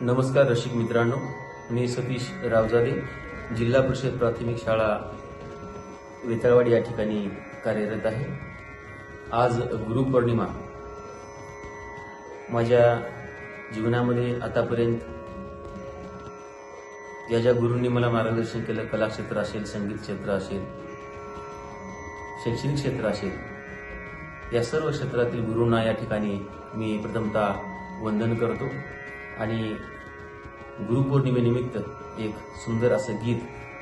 नमस्कार रसिक मित्रांनो, मी सतीश रावजादे, जिल्हा परिषद प्राथमिक शाळा वेताळवाडी या ठिकाणी कार्यरत आहे. आज गुरुपौर्णिमा. माझ्या जीवनामध्ये आतापर्यंत ज्या गुरूंनी मला मार्गदर्शन केलं, कला क्षेत्र असेल, संगीत क्षेत्र असेल, शैक्षणिक क्षेत्र असेल, या सर्व क्षेत्रातील गुरूंना या ठिकाणी मी प्रथमतः वंदन करतो आणि गुरुपौर्णिमेनिमित्त एक सुंदर असं गीत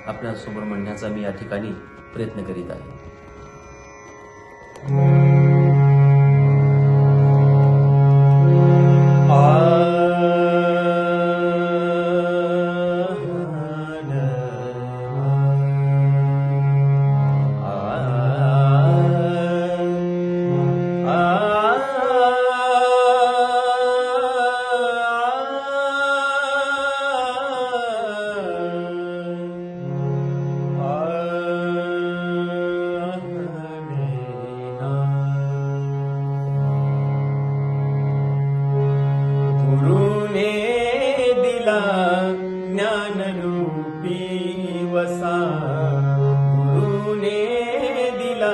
आपल्यासमोर म्हणण्याचा मी या ठिकाणी प्रयत्न करीत आहे. ज्ञानरूपी वसा, गुरुने दिला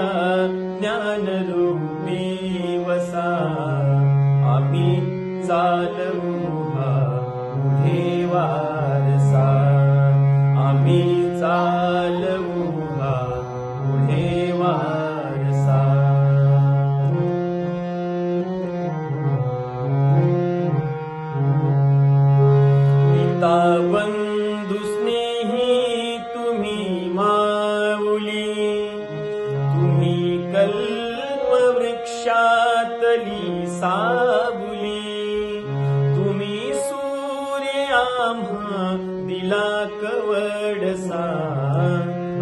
ज्ञानरूपी वसा. आम्ही चालवू हा पुढे वारसा, आम्ही चालवू हा पुढे वारसा. बंधु स्नेही तुम्ही माऊली, तुम्ही कल्पवृक्षातली सावली, तुम्ही सूर्य आम्हा दिला कवडसा.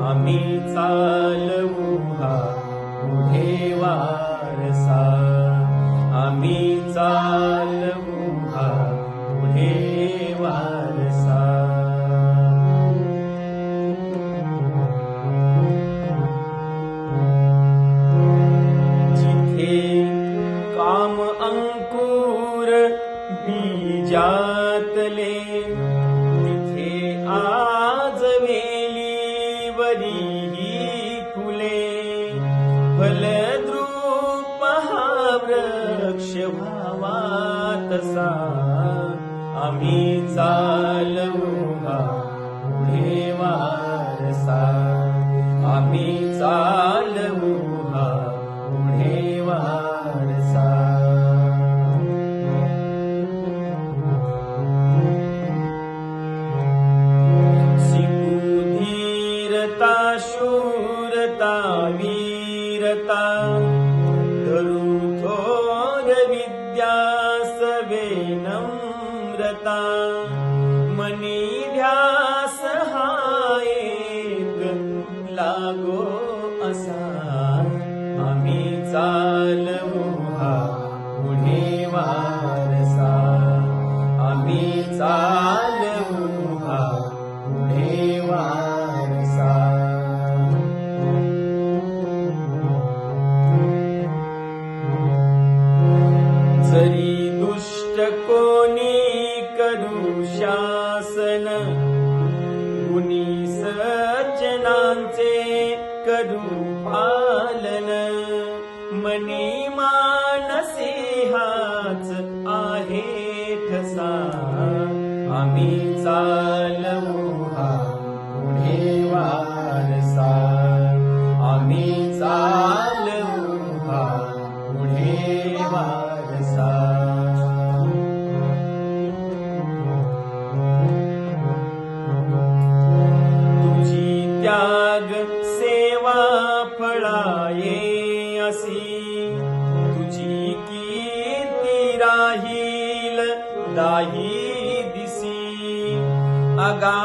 आम्ही चालवू हा पुढे वारसा, आम्ही चालवू हा पुढे वारसा. जिथे काम अंकुर बीजातले, तिथे आज वेलीवरी ही फुले. फलद्रूप हा वृक्ष व्हावा तसा. आम्ही चालवू हा पुढे वारसा, आम्ही चालवू हा पुढे वारसा. शिकू धीरता, शूरता, वीरता, धरू थोर विद्या सवे नम्रता. मनी ध्यास हा एक लागो असा. आम्ही चालवू हा पुढे वारसा, आम्ही चालवू हा पुढे वारसा. जरी दुष्ट कोणी करू शासन, गुणी सज्जनांचे करू पालन. मनी मानसी हाच आहे ठसा. आम्ही चालवू हा पुढे वारसा, आम्ही चालवू हा पुढे वारसा. तुझी त्याग सेवा फळाये असी, तुझी कीर्ती राहील दाही दिसी. अगा